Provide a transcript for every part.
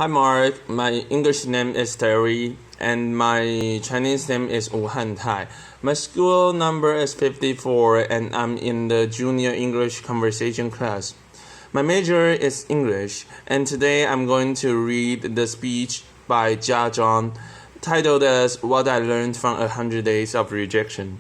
Hi Mark, my English name is Terry and my Chinese name is Wu Han Tai. My school number is 54 and I'm in the junior English conversation class. My major is English and today I'm going to read the speech by Jiang titled as What I Learned from 100 Days of Rejection.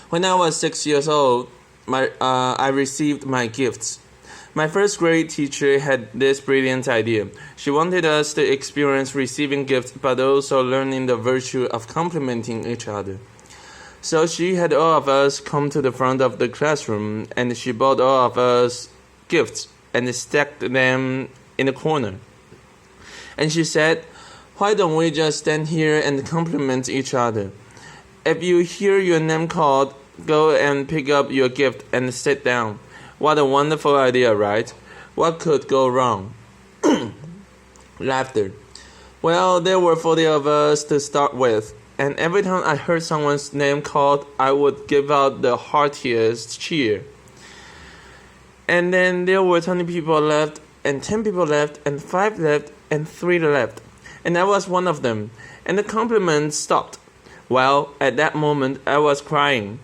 When I was 6 years old, I received my gifts. My first grade teacher had this brilliant idea. She wanted us to experience receiving gifts but also learning the virtue of complimenting each other. So she had all of us come to the front of the classroom and she bought all of us gifts and stacked them in a corner. And she said, "Why don't we just stand here and compliment each other? If you hear your name called, go and pick up your gift and sit down." What a wonderful idea, right? What could go wrong? Laughter. Well, there were 40 of us to start with, and every time I heard someone's name called, I would give out the heartiest cheer. And then there were 20 people left, and 10 people left, and 5 left, and 3 left. And I was one of them, and the compliments stopped. Well, at that moment, I was crying.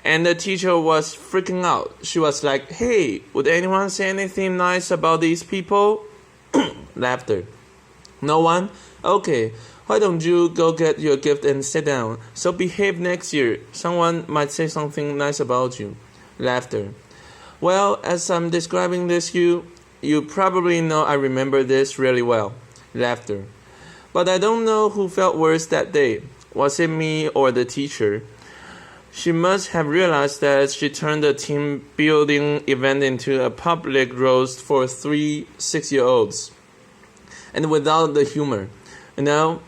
And the teacher was freaking out. She was like, "Hey, would anyone say anything nice about these people?" Laughter. No one? Okay, why don't you go get your gift and sit down? So behave next year. Someone might say something nice about you. Laughter. Well, as I'm describing this, you probably know I remember this really well. Laughter. But I don't know who felt worse that day. Was it me or the teacher? She must have realized that she turned the team building event into a public roast for 3 6-year-olds. And without the humor. You know,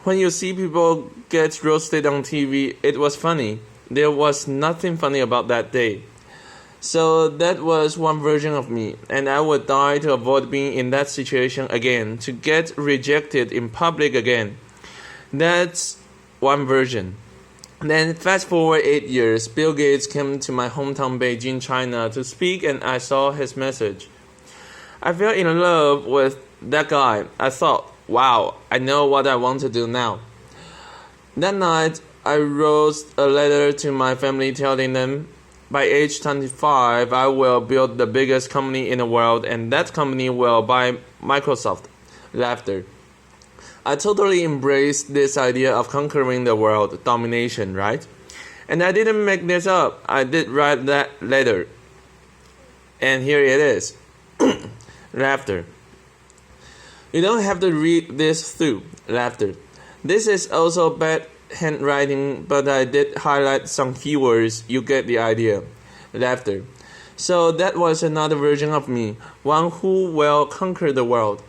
when you see people get roasted on TV, it was funny. There was nothing funny about that day. So that was one version of me, and I would die to avoid being in that situation again, to get rejected in public again. That's one version. Then fast forward 8 years, Bill Gates came to my hometown Beijing, China to speak and I saw his message. I fell in love with that guy. I thought, wow, I know what I want to do now. That night, I wrote a letter to my family telling them, by age 25, I will build the biggest company in the world and that company will buy Microsoft. Laughter. I totally embraced this idea of conquering the world, domination, right? And I didn't make this up. I did write that letter. And here it is. Laughter. You don't have to read this through. Laughter. This is also bad handwriting, but I did highlight some keywords. You get the idea. Laughter. So that was another version of me, one who will conquer the world.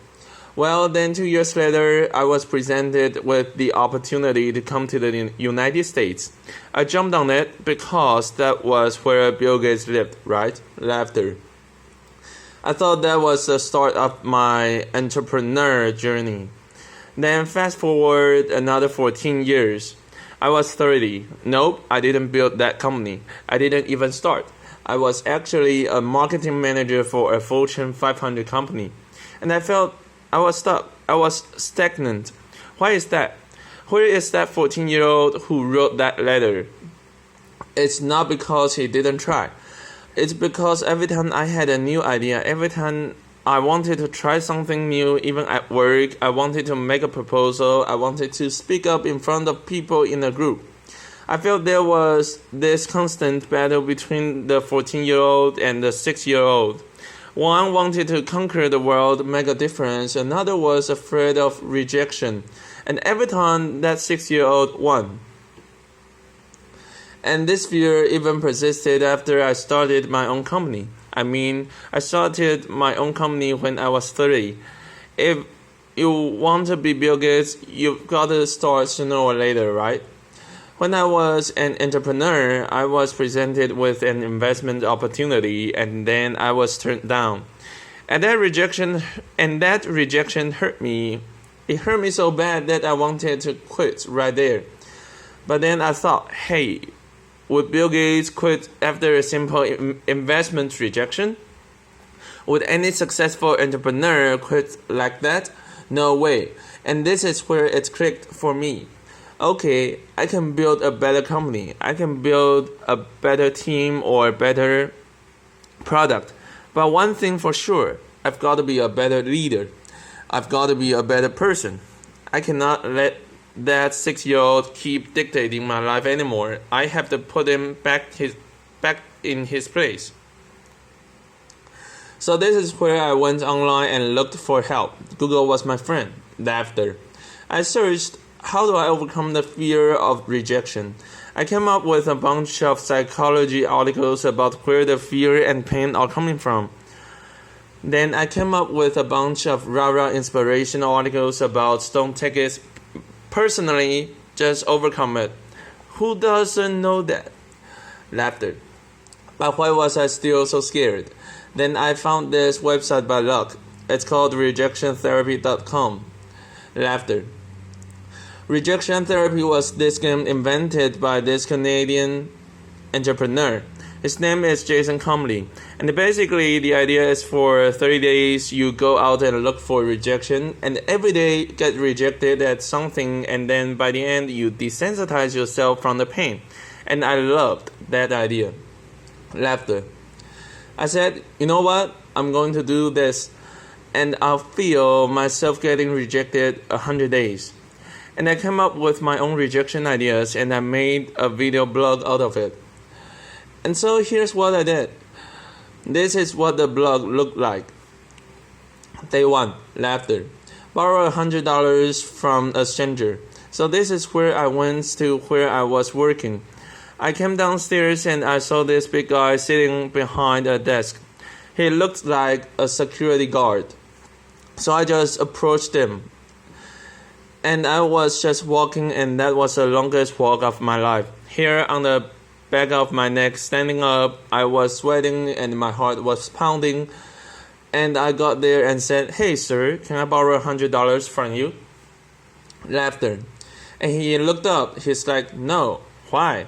Well, then 2 years later, I was presented with the opportunity to come to the United States. I jumped on it because that was where Bill Gates lived, right? Laughter. I thought that was the start of my entrepreneur journey. Then fast forward another 14 years. I was 30. Nope, I didn't build that company. I didn't even start. I was actually a marketing manager for a Fortune 500 company. And I felt I was stuck. I was stagnant. Why is that? Where is that 14-year-old who wrote that letter? It's not because he didn't try. It's because every time I had a new idea, every time I wanted to try something new, even at work, I wanted to make a proposal, I wanted to speak up in front of people in a group. I felt there was this constant battle between the 14-year-old and the 6-year-old. One wanted to conquer the world, make a difference. Another was afraid of rejection. And every time that 6-year-old won. And this fear even persisted after I started my own company. I started my own company when I was 30. If you want to be Bill Gates, you've got to start sooner or later, right? When I was an entrepreneur, I was presented with an investment opportunity and then I was turned down. And that rejection hurt me. It hurt me so bad that I wanted to quit right there. But then I thought, hey, would Bill Gates quit after a simple investment rejection? Would any successful entrepreneur quit like that? No way. And this is where it clicked for me. Okay, I can build a better company. I can build a better team or a better product. But one thing for sure, I've got to be a better leader. I've got to be a better person. I cannot let that 6-year-old keep dictating my life anymore. I have to put him back in his place. So this is where I went online and looked for help. Google was my friend. Laughter. I searched, how do I overcome the fear of rejection? I came up with a bunch of psychology articles about where the fear and pain are coming from. Then I came up with a bunch of rah-rah inspirational articles about don't take it personally, just overcome it. Who doesn't know that? Laughter. But why was I still so scared? Then I found this website by luck. It's called rejectiontherapy.com. Laughter. Rejection therapy was this game invented by this Canadian entrepreneur. His name is Jiang, and basically the idea is for 30 days you go out and look for rejection, and every day get rejected at something, and then by the end you desensitize yourself from the pain. And I loved that idea. Laughter. I said, you know what? I'm going to do this, and I'll feel myself getting rejected 100 days. And I came up with my own rejection ideas, and I made a video blog out of it. And so here's what I did. This is what the blog looked like. Day 1, laughter. Borrow $100 from a stranger. So this is where I went to where I was working. I came downstairs and I saw this big guy sitting behind a desk. He looked like a security guard. So I just approached him. And I was just walking, and that was the longest walk of my life. Here on the back of my neck, standing up, I was sweating and my heart was pounding. And I got there and said, hey sir, can I borrow $100 from you? Laughter. And he looked up. He's like, no, why?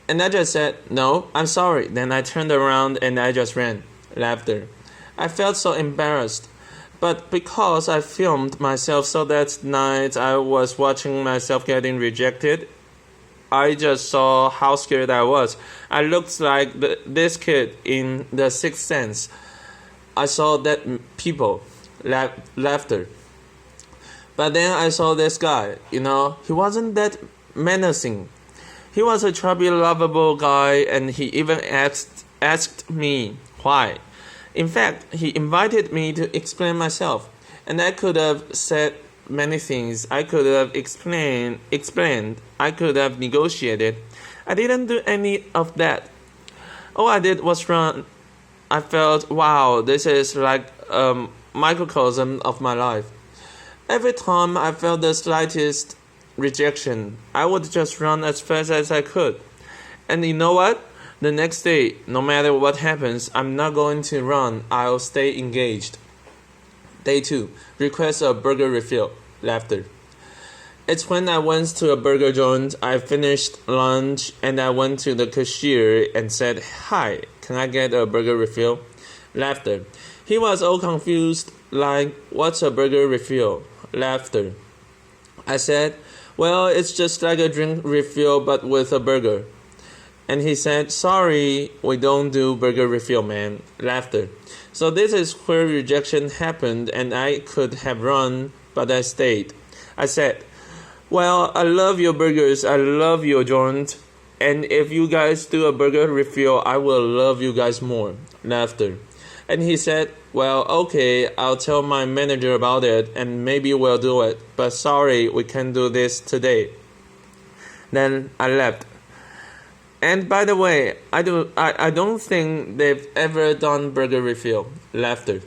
And I just said, no, I'm sorry. Then I turned around and I just ran. Laughter. I felt so embarrassed. But because I filmed myself so that night I was watching myself getting rejected, I just saw how scared I was. I looked like this kid in The Sixth Sense. I saw that people, laughter. But then I saw this guy, he wasn't that menacing. He was a chubby, lovable guy, and he even asked me why. In fact, he invited me to explain myself, and I could have said many things. I could have explained, I could have negotiated. I didn't do any of that. All I did was run. I felt, wow, this is like a microcosm of my life. Every time I felt the slightest rejection, I would just run as fast as I could. And you know what? The next day, no matter what happens, I'm not going to run. I'll stay engaged. Day 2, request a burger refill. Laughter. It's when I went to a burger joint. I finished lunch and I went to the cashier and said, hi, can I get a burger refill? Laughter. He was all confused, like, what's a burger refill? Laughter. I said, well, it's just like a drink refill but with a burger. And he said, sorry, we don't do burger refill, man. Laughter. So this is where rejection happened, and I could have run, but I stayed. I said, well, I love your burgers, I love your joint, and if you guys do a burger refill, I will love you guys more. Laughter. And he said, well, okay, I'll tell my manager about it, and maybe we'll do it, but sorry, we can't do this today. Then I left. And by the way, I don't think they've ever done burger refill. Laughter.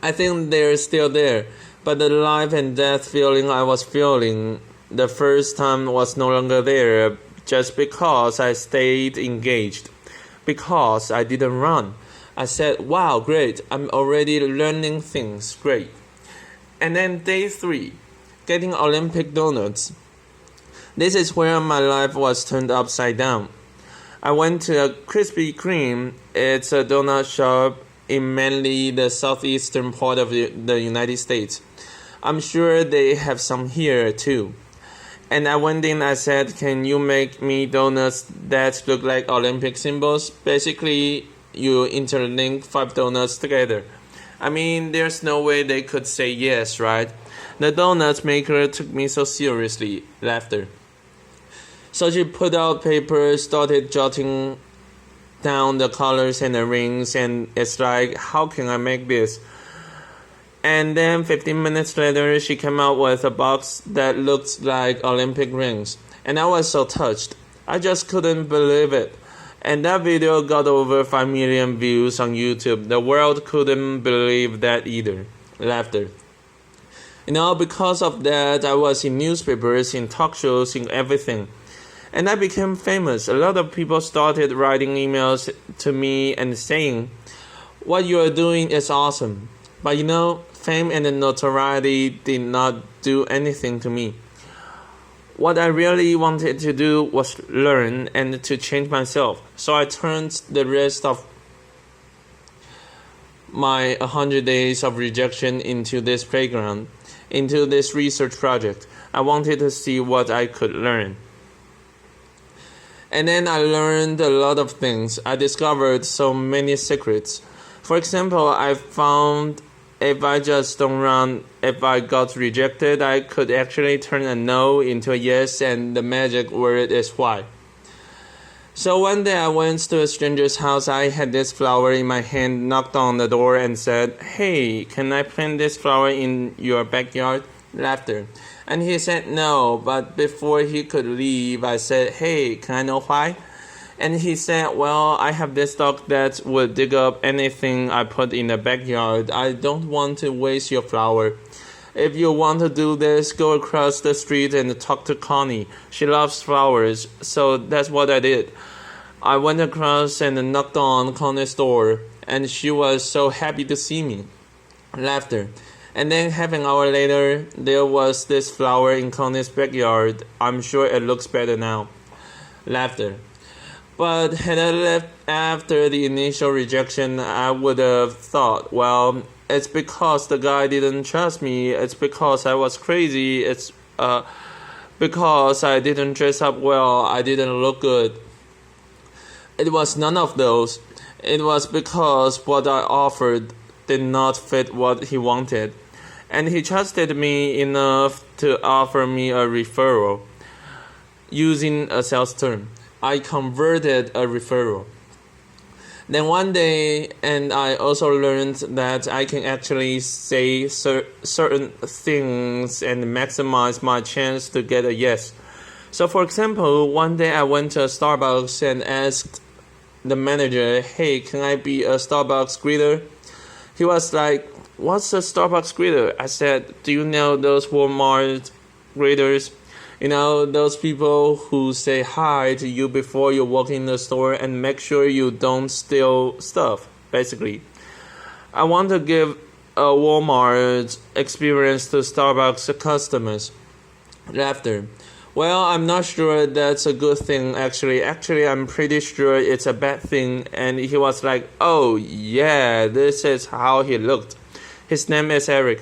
I think they're still there, but the life and death feeling I was feeling the first time was no longer there, just because I stayed engaged, because I didn't run. I said, wow, great, I'm already learning things, great. And then day 3, getting Olympic donuts. This is where my life was turned upside down. I went to a Krispy Kreme. It's a donut shop in mainly the southeastern part of the United States. I'm sure they have some here too. And I went in, I said, can you make me donuts that look like Olympic symbols? Basically, you interlink 5 donuts together. I mean, there's no way they could say yes, right? The donut maker took me so seriously. Laughter. So she put out paper, started jotting down the colors and the rings, and it's like, how can I make this? And then 15 minutes later, she came out with a box that looked like Olympic rings. And I was so touched. I just couldn't believe it. And that video got over 5 million views on YouTube. The world couldn't believe that either. Laughter. Because of that, I was in newspapers, in talk shows, in everything. And I became famous. A lot of people started writing emails to me and saying, what you are doing is awesome. But fame and notoriety did not do anything to me. What I really wanted to do was learn and to change myself. So I turned the rest of my 100 days of rejection into this playground, into this research project. I wanted to see what I could learn. And then I learned a lot of things. I discovered so many secrets. For example, I found if I just don't run, if I got rejected, I could actually turn a no into a yes, and the magic word is why. So one day I went to a stranger's house. I had this flower in my hand, knocked on the door and said, hey, can I plant this flower in your backyard? Laughter. And he said no, but before he could leave, I said, hey, can I know why? And he said, well, I have this dog that would dig up anything I put in the backyard. I don't want to waste your flower. If you want to do this, go across the street and talk to Connie. She loves flowers. So that's what I did. I went across and knocked on Connie's door, and she was so happy to see me. Laughter. And then half an hour later, there was this flower in Connie's backyard. I'm sure it looks better now. Laughter. But had I left after the initial rejection, I would have thought, well, it's because the guy didn't trust me. It's because I was crazy. It's because I didn't dress up well. I didn't look good. It was none of those. It was because what I offered did not fit what he wanted. And he trusted me enough to offer me a referral. Using a sales term, I converted a referral. Then one day, and I also learned that I can actually say certain things and maximize my chance to get a yes. So for example, one day I went to a Starbucks and asked the manager, hey, can I be a Starbucks greeter? He was like, what's a Starbucks greeter? I said, do you know those Walmart greeters? Those people who say hi to you before you walk in the store and make sure you don't steal stuff, basically. I want to give a Walmart experience to Starbucks customers. Laughter. Well, I'm not sure that's a good thing, actually. Actually, I'm pretty sure it's a bad thing. And he was like, oh, yeah, this is how he looked. His name is Eric.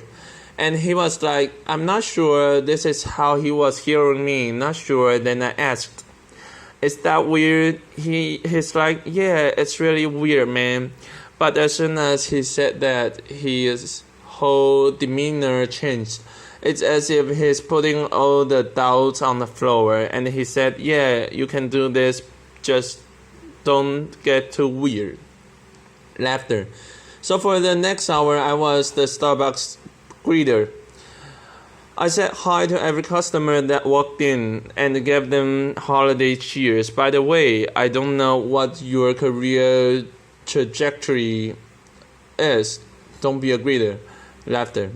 And he was like, I'm not sure this is how he was hearing me, not sure. Then I asked, is that weird? He's like, yeah, it's really weird, man. But as soon as he said that, his whole demeanor changed. It's as if he's putting all the doubts on the floor. And he said, yeah, you can do this, just don't get too weird. Laughter. So for the next hour, I was the Starbucks greeter. I said hi to every customer that walked in and gave them holiday cheers. By the way, I don't know what your career trajectory is. Don't be a greeter. Laughter.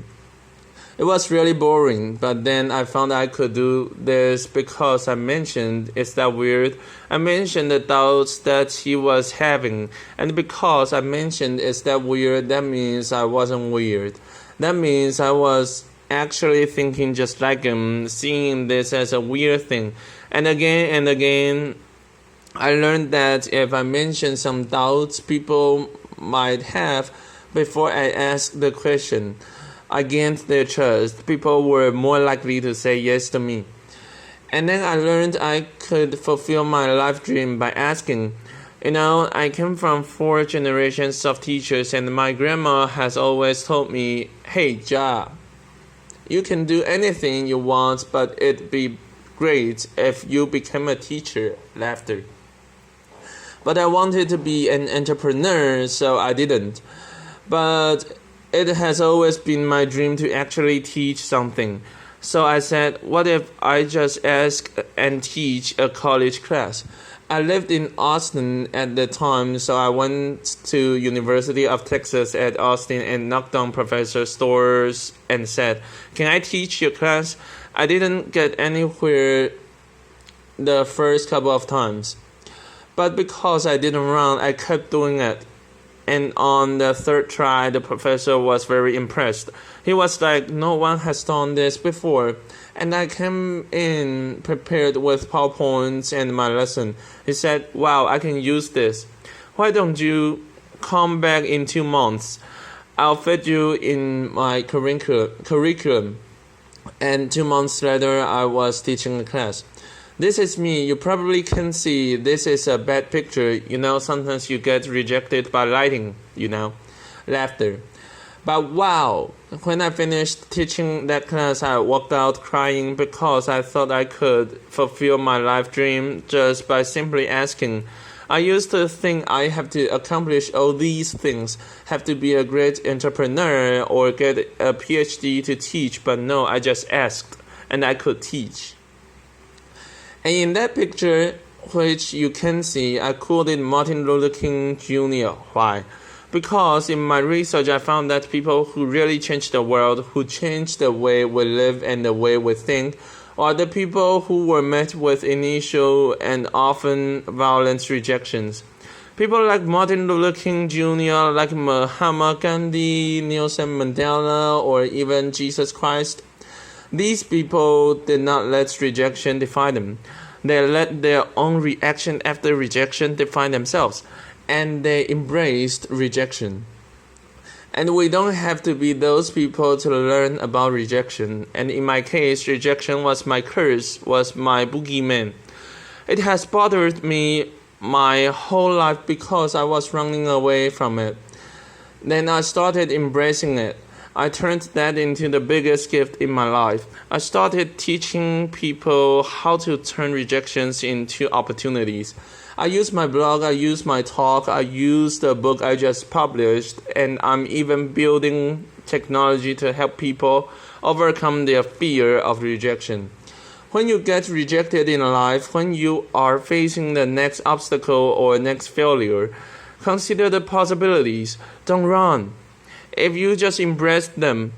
It was really boring, but then I found I could do this because I mentioned, is that weird? I mentioned the doubts that he was having, and because I mentioned, is that weird, that means I wasn't weird. That means I was actually thinking just like him, seeing this as a weird thing. And again, I learned that if I mention some doubts, people might have before I asked the question. I gained their trust. People were more likely to say yes to me. And then I learned I could fulfill my life dream by asking. I came from 4 generations of teachers, and my grandma has always told me, "Hey, Jiang, you can do anything you want, but it'd be great if you became a teacher." Laughter. But I wanted to be an entrepreneur, so I didn't. But it has always been my dream to actually teach something. So I said, what if I just ask and teach a college class? I lived in Austin at the time, so I went to University of Texas at Austin and knocked on professors' doors and said, "Can I teach your class?" I didn't get anywhere the first couple of times. But because I didn't run, I kept doing it. And on the 3rd try, the professor was very impressed. He was like, "No one has done this before." And I came in prepared with PowerPoints and my lesson. He said, "Wow, I can use this. Why don't you come back in 2 months? I'll fit you in my curriculum." And 2 months later, I was teaching a class. This is me. You probably can see this is a bad picture. Sometimes you get rejected by lighting, Laughter. But wow, when I finished teaching that class, I walked out crying because I thought I could fulfill my life dream just by simply asking. I used to think I have to accomplish all these things, have to be a great entrepreneur or get a PhD to teach, but no, I just asked and I could teach. And in that picture, which you can see, I quoted Martin Luther King Jr. Why? Because in my research, I found that people who really change the world, who change the way we live and the way we think, are the people who were met with initial and often violent rejections. People like Martin Luther King Jr., like Mahatma Gandhi, Nelson Mandela, or even Jesus Christ. These people did not let rejection define them. They let their own reaction after rejection define themselves, and they embraced rejection. And we don't have to be those people to learn about rejection. And in my case, rejection was my curse, was my boogeyman. It has bothered me my whole life because I was running away from it. Then I started embracing it. I turned that into the biggest gift in my life. I started teaching people how to turn rejections into opportunities. I use my blog, I use my talk, I use the book I just published, and I'm even building technology to help people overcome their fear of rejection. When you get rejected in life, when you are facing the next obstacle or next failure, consider the possibilities. Don't run. If you just embrace them,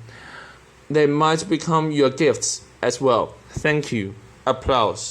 they might become your gifts as well. Thank you. Applause.